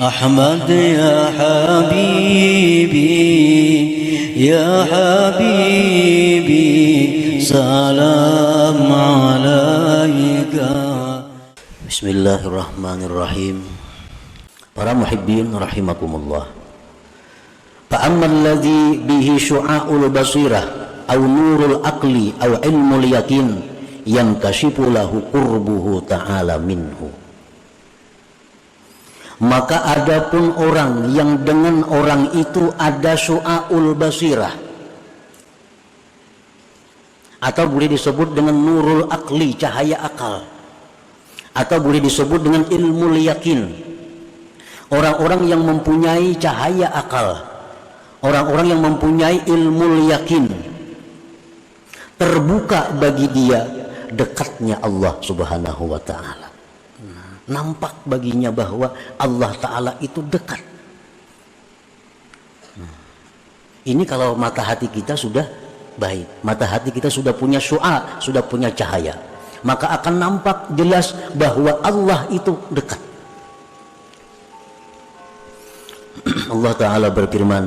أحمد يا حبيبي يا حبيبي سلام عليك. Bismillahirrahmanirrahim. Para muhibbin rahimakumullah. Fa'ammal ladzi bihi syu'a'ul basirah aw nurul aqli aw ilmul yakin yankashifu lahu qurbuhu ta'ala minhu. Maka adapun orang yang dengan orang itu ada syu'a'ul basirah, atau boleh disebut dengan nurul aqli, cahaya akal, atau boleh disebut dengan ilmul yakin, orang-orang yang mempunyai cahaya akal, orang-orang yang mempunyai ilmul yakin, terbuka bagi dia dekatnya Allah Subhanahu wa ta'ala. Nampak baginya bahwa Allah Ta'ala itu dekat. Ini kalau mata hati kita sudah baik, mata hati kita sudah punya syu'a, sudah punya cahaya, maka akan nampak jelas bahwa Allah itu dekat. Allah Ta'ala berfirman,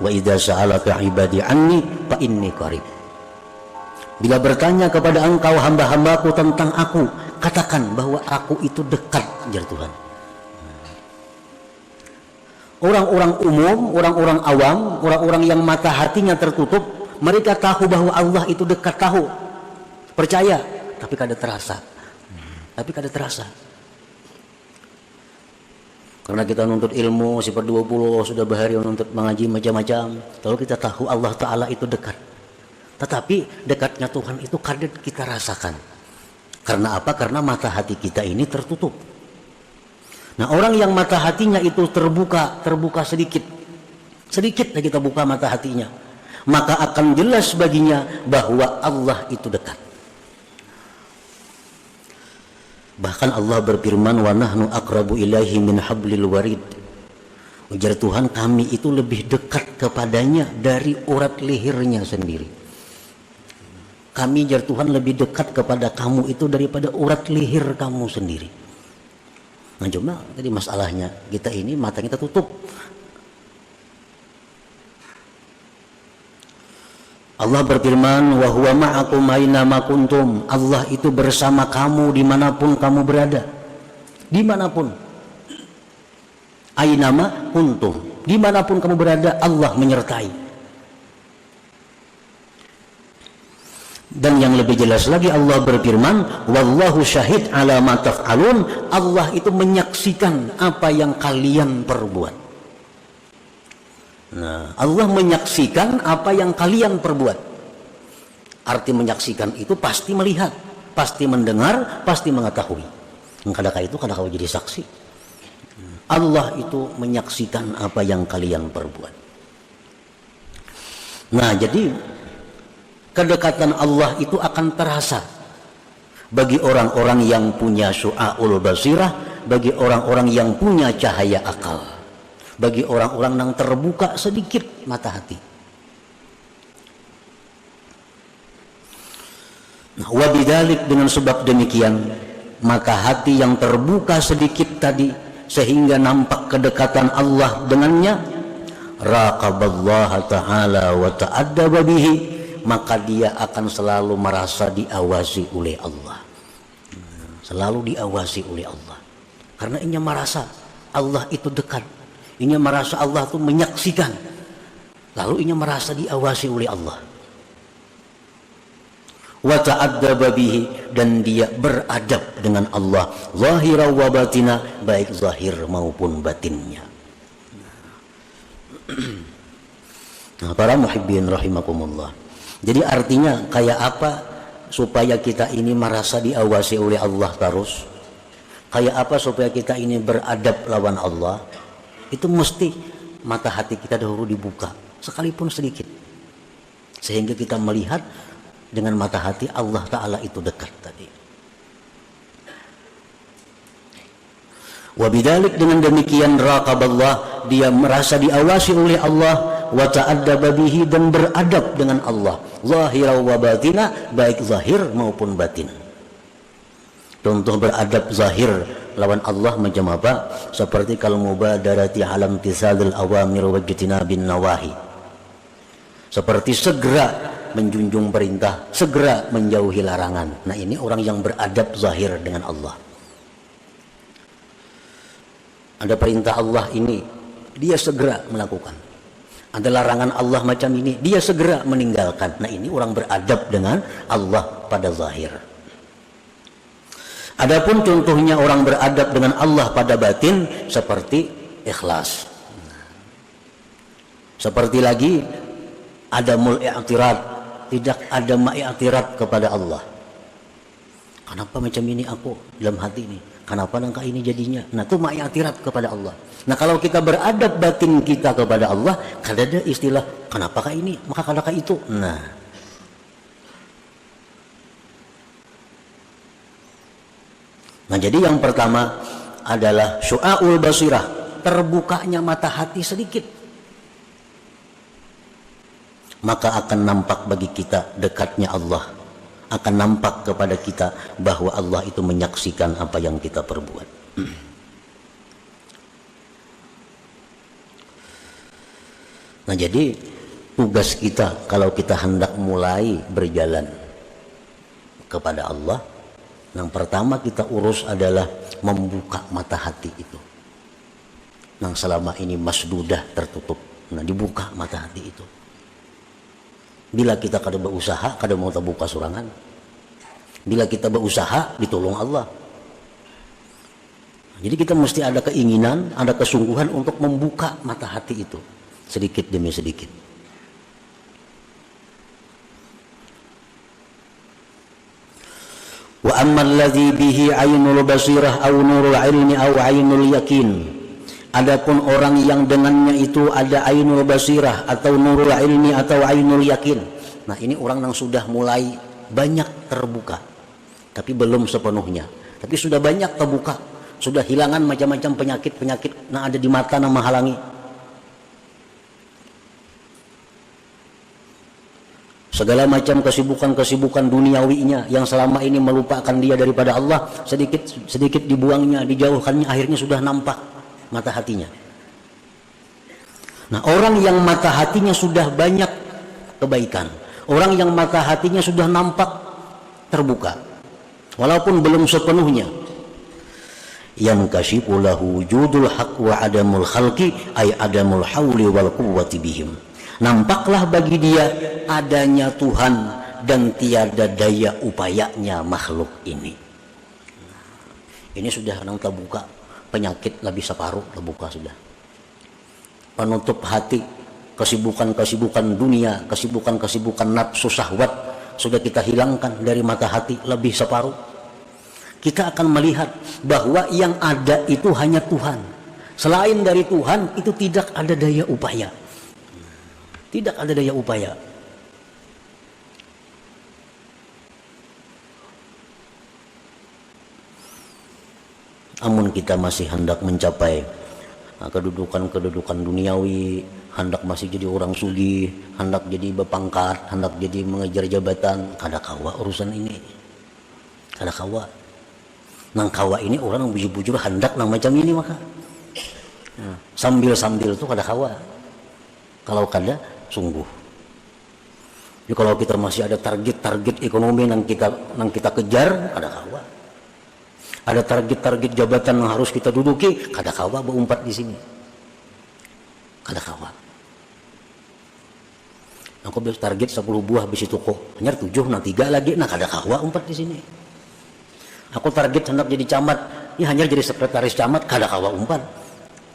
wa idza sa'alaka ibadi anni fa inni qarib. Bila bertanya kepada engkau hamba-hambaku tentang aku, katakan bahwa aku itu dekat, jar Tuhan. Orang-orang umum, orang-orang awam, orang-orang yang mata hatinya tertutup, mereka tahu bahwa Allah itu dekat, tahu, percaya, tapi kada terasa. Karena kita nuntut ilmu sifat 20, sudah bahari nuntut mengaji macam-macam, lalu kita tahu Allah Ta'ala itu dekat. Tetapi dekatnya Tuhan itu kadang kita rasakan. Karena apa? Karena mata hati kita ini tertutup. Nah, orang yang mata hatinya itu terbuka sedikit saja kita buka mata hatinya, maka akan jelas baginya bahwa Allah itu dekat. Bahkan Allah berfirman, wa nahnu aqrabu ilaihi min hablil warid. Ujar Tuhan, kami itu lebih dekat kepadanya dari urat lehernya sendiri. Kami, jar Tuhan, lebih dekat kepada kamu itu daripada urat leher kamu sendiri. Nah, cuma tadi masalahnya kita ini mata kita tutup. Allah berfirman, wa huwa ma'akum aina ma kuntum. Allah itu bersama kamu dimanapun kamu berada. Dimanapun. Aina ma kuntum. Dimanapun kamu berada, Allah menyertai. Dan yang lebih jelas lagi Allah berfirman, wallahu syahid ala ma taf'alun. Allah itu menyaksikan apa yang kalian perbuat. Nah, Allah menyaksikan apa yang kalian perbuat. Arti menyaksikan itu pasti melihat, pasti mendengar, pasti mengetahui. Kadang-kadang itu kadang-kadang jadi saksi. Allah itu menyaksikan apa yang kalian perbuat. Nah, jadi kedekatan Allah itu akan terasa bagi orang-orang yang punya syu'a'ul basirah, bagi orang-orang yang punya cahaya akal, bagi orang-orang yang terbuka sedikit mata hati. Nah, wabidalik, dengan sebab demikian, maka hati yang terbuka sedikit tadi sehingga nampak kedekatan Allah dengannya, raqaballaha ta'ala wa ta'addaba bihi, maka dia akan selalu merasa diawasi oleh Allah. Selalu diawasi oleh Allah. Karena ia merasa Allah itu dekat. Ia merasa Allah itu menyaksikan. Lalu ia merasa diawasi oleh Allah. Wa ta'addaba bihi, dan dia beradab dengan Allah. Zahira wa batina, baik zahir maupun batinnya. Nah, para muhibbin rahimakumullah. Jadi artinya kayak apa supaya kita ini merasa diawasi oleh Allah terus? Kayak apa supaya kita ini beradab lawan Allah? Itu mesti mata hati kita dahulu dibuka, sekalipun sedikit. Sehingga kita melihat dengan mata hati Allah Ta'ala itu dekat tadi. Wabidalik, dengan demikian raqaballah, dia merasa diawasi oleh Allah, wa ta'addaba bihi, dan beradab dengan Allah, zahira wa batina, baik zahir maupun batin. Contoh beradab zahir lawan Allah macam apa? Seperti kal mubadarati alam tisadil awamir wajtinabin nawahi. Seperti segera menjunjung perintah, segera menjauhi larangan. Nah, ini orang yang beradab zahir dengan Allah. Ada perintah Allah ini, dia segera melakukan. Ada larangan Allah macam ini, dia segera meninggalkan. Nah, ini orang beradab dengan Allah pada zahir. Adapun contohnya orang beradab dengan Allah pada batin seperti ikhlas. Seperti lagi adamul i'tirad, tidak ada ma'iktirat kepada Allah. Kenapa macam ini aku dalam hati ini? Kenapa langkah ini jadinya? Nah, itu ma'iktirat kepada Allah. Nah, kalau kita beradab batin kita kepada Allah, kada ada istilah kenapakah ini, maka kadakah itu. Nah, jadi yang pertama adalah syu'aul basirah, terbukanya mata hati sedikit. Maka akan nampak bagi kita dekatnya Allah. Akan nampak kepada kita bahwa Allah itu menyaksikan apa yang kita perbuat. Nah, jadi tugas kita kalau kita hendak mulai berjalan kepada Allah, yang pertama kita urus adalah membuka mata hati itu. Yang selama ini masdudah, tertutup. Nah, dibuka mata hati itu. Bila kita kada berusaha, kada mau terbuka surangan. Bila kita berusaha, ditolong Allah. Jadi kita mesti ada keinginan, ada kesungguhan untuk membuka mata hati itu. Sedikit demi sedikit. Wa ammal ladzi bihi ainul basirah aw nurul ilmi aw ainul yakin. Adapun orang yang dengannya itu ada ainul basirah atau nurul ilmi atau ainul yakin. Nah, ini orang yang sudah mulai banyak terbuka, tapi belum sepenuhnya. Tapi sudah banyak terbuka, sudah hilangan macam-macam penyakit-penyakit yang ada di mata yang menghalangi. Segala macam kesibukan-kesibukan duniawinya yang selama ini melupakan dia daripada Allah, sedikit dibuangnya, dijauhkannya, akhirnya sudah nampak mata hatinya. Nah, orang yang mata hatinya sudah banyak kebaikan, orang yang mata hatinya sudah nampak terbuka, walaupun belum sepenuhnya, yang kasyifu lahu wujudul haq wa adamul khalqi ay adamul hauli wal quwwati bihim. Nampaklah bagi dia adanya Tuhan dan tiada daya upayanya makhluk ini. Ini sudah nang terbuka, penyakit lebih separuh terbuka sudah. Penutup hati, kesibukan-kesibukan dunia, kesibukan-kesibukan nafsu syahwat sudah kita hilangkan dari mata hati lebih separuh. Kita akan melihat bahwa yang ada itu hanya Tuhan. Selain dari Tuhan itu tidak ada daya upaya. Tidak ada daya upaya. Namun kita masih hendak mencapai kedudukan-kedudukan duniawi, hendak masih jadi orang sugih, hendak jadi berpangkat, hendak jadi mengejar jabatan, kada kawa urusan ini. Kada kawa. Nang kawa ini orang yang bujur-bujur hendak nang macam ini maka. Sambil-sambil itu kada kawa. Kalau kada sungguh. Jadi kalau kita masih ada target-target ekonomi yang kita kejar, kada kawa. Ada target-target jabatan yang harus kita duduki, kada kawa berumpat di sini. Kada kawa. Aku bilang target 10 buah besi toko, hanya 7 nah 3 lagi, nah kada kawa umpat di sini. Aku target hendak jadi camat, ya hanya jadi sekretaris camat, kada kawa umpat.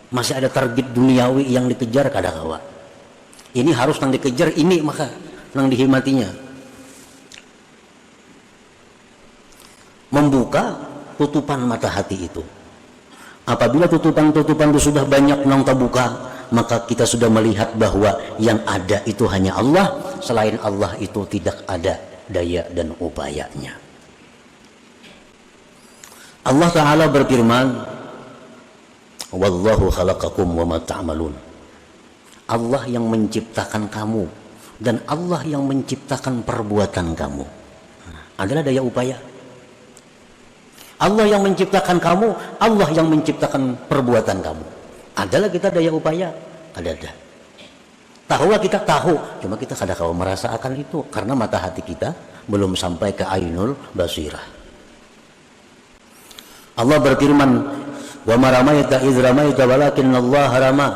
Masih ada target duniawi yang dikejar, kada kawa. Ini harus nang dikejar ini maka nang dihimatinya. Membuka tutupan mata hati itu. Apabila tutupan-tutupan itu sudah banyak nang terbuka, maka kita sudah melihat bahwa yang ada itu hanya Allah, selain Allah itu tidak ada daya dan upayanya. Allah Ta'ala berfirman, wallahu khalaqakum wa ma ta'malun. Allah yang menciptakan kamu dan Allah yang menciptakan perbuatan kamu. Adalah daya upaya. Allah yang menciptakan kamu, Allah yang menciptakan perbuatan kamu. Adalah kita daya upaya? Ada. Tahulah kita tahu, cuma kita kadang-kadang merasakan itu karena mata hati kita belum sampai ke ainul basirah. Allah berfirman, "Wa ma ramaita idz ramaita walakinnallaha rama."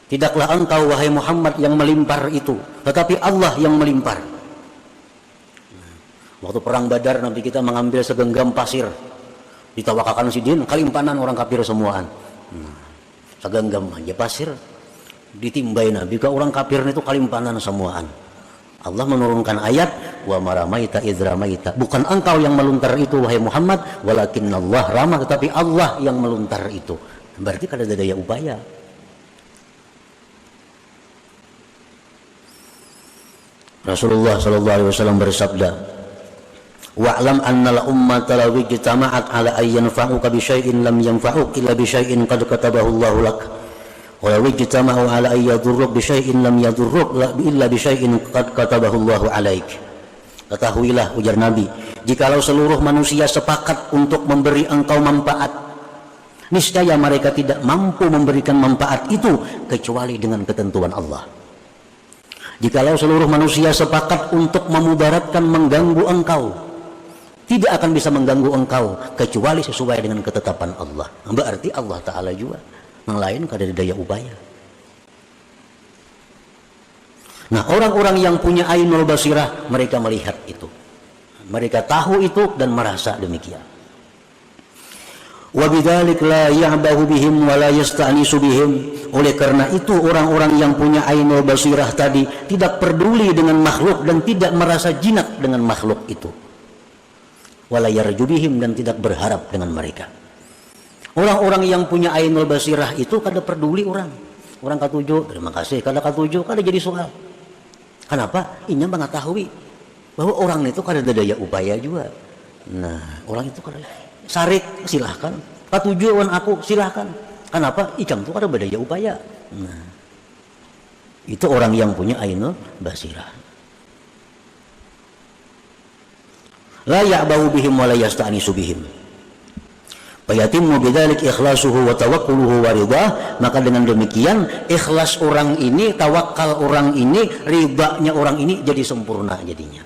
Tidaklah engkau wahai Muhammad yang melimpar itu, tetapi Allah yang melimpar. Waktu perang Badar Nabi kita mengambil segenggam pasir, ditawakakan sidin, kalimpanan orang kafir semuaan. Segenggam aja pasir ditimbai Nabi ke orang kafir itu kalimpanan semuaan. Allah menurunkan ayat, wa maramaita idz ramaita. Bukan engkau yang meluntar itu wahai Muhammad, walakinnallah ramah, tetapi Allah yang meluntar itu. Berarti kada ada daya upaya. Rasulullah sallallahu alaihi wasallam bersabda, wa'lam annal ummata law ijtama'at ala ay yanfa'uka bi syai'in lam yanfa'uk illa bi syai'in qad katabahu Allahu lak. Wa law ijtama'u ala ay yadurruk bi syai'in lam yadurruk illa bi syai'in qad katabahu Allahu alaik. Ketahuilah, ujar Nabi, jikalau seluruh manusia sepakat untuk memberi engkau manfaat, niscaya mereka tidak mampu memberikan manfaat itu kecuali dengan ketentuan Allah. Jikalau seluruh manusia sepakat untuk memudaratkan, mengganggu engkau, tidak akan bisa mengganggu engkau kecuali sesuai dengan ketetapan Allah. Berarti Allah Ta'ala juga, yang lain kada daya upaya. Nah, orang-orang yang punya ainul basirah, mereka melihat itu, mereka tahu itu dan merasa demikian. Wa bidzalik la ya'bahu bihim wa la yasta'nisu bihim. Oleh karena itu orang-orang yang punya ainul basirah tadi tidak peduli dengan makhluk dan tidak merasa jinak dengan makhluk itu. Wala yarju bihim, dan tidak berharap dengan mereka. Orang-orang yang punya ainul basirah itu kada peduli orang. Orang katuju, terima kasih, kada katuju, kada jadi soal. Kenapa? Inya mengetahui bahwa orang itu kada ada daya upaya juga. Nah, orang itu kada sarik, silahkan. Katujuan aku, silahkan. Kenapa? Icam itu kada berdaya upaya. Nah, itu orang yang punya ainul basirah. La ya'bahu bihim wa la yasta'nisu bihim. Fayatimmu bidzalik ikhlasuhu wa tawakkuluhu wa ridha. Maka dengan demikian ikhlas orang ini, tawakal orang ini, ridanya orang ini jadi sempurna jadinya.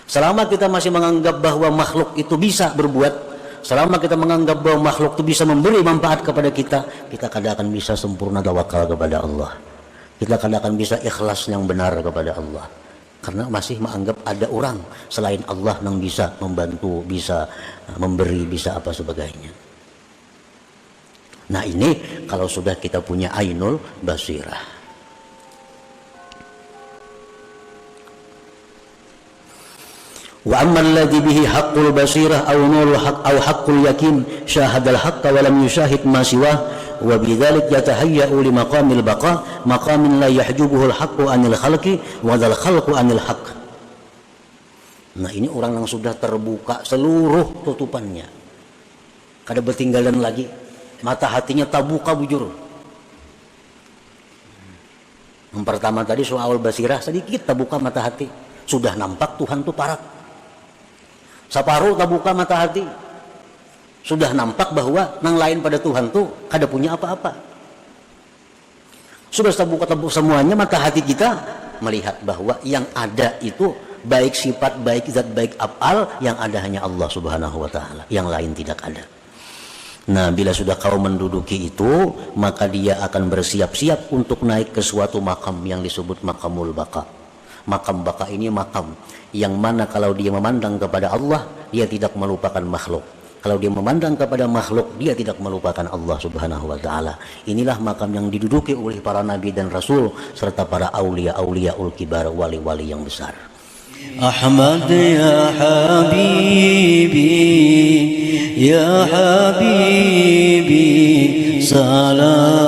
Selama kita masih menganggap bahwa makhluk itu bisa berbuat, selama kita menganggap bahwa makhluk itu bisa memberi manfaat kepada kita, kita kadang akan bisa sempurna tawakal kepada Allah. Kita kadang akan bisa ikhlas yang benar kepada Allah. Karena masih menganggap ada orang selain Allah yang bisa membantu, bisa memberi, bisa apa sebagainya. Nah, ini kalau sudah kita punya ainul basirah. Wa ammal ladzi bihi haqqul basirah aw nurul haqq aw haqqul yakin syahadal haqqa wa lam yushahid ma siwah wa bidzalik yatahayya'u li maqamil baqa maqamin la yahjubuhu al haqqu anil khalqi wa dzal khalqu anil haqq. Nah, ini orang yang sudah terbuka seluruh tutupannya, kada bertinggalan lagi, mata hatinya terbuka bujur. Yang pertama tadi soal basirah, sedikit terbuka mata hati, sudah nampak Tuhan itu parat. Separuh terbuka mata hati, sudah nampak bahwa nang lain pada Tuhan tuh kada punya apa-apa. Sudah terbuka semuanya mata hati kita, melihat bahwa yang ada itu baik sifat, baik zat, baik af'al, yang ada hanya Allah Subhanahu wa taala, yang lain tidak ada. Nah, bila sudah kau menduduki itu, maka dia akan bersiap-siap untuk naik ke suatu makam yang disebut makamul baqa. Makam baqa ini makam yang mana kalau dia memandang kepada Allah, dia tidak melupakan makhluk. Kalau dia memandang kepada makhluk, dia tidak melupakan Allah Subhanahu wa taala. Inilah makam yang diduduki oleh para nabi dan rasul serta para aulia-auliaul kibar, wali-wali yang besar. Ahmad ya habibi ya habibi salam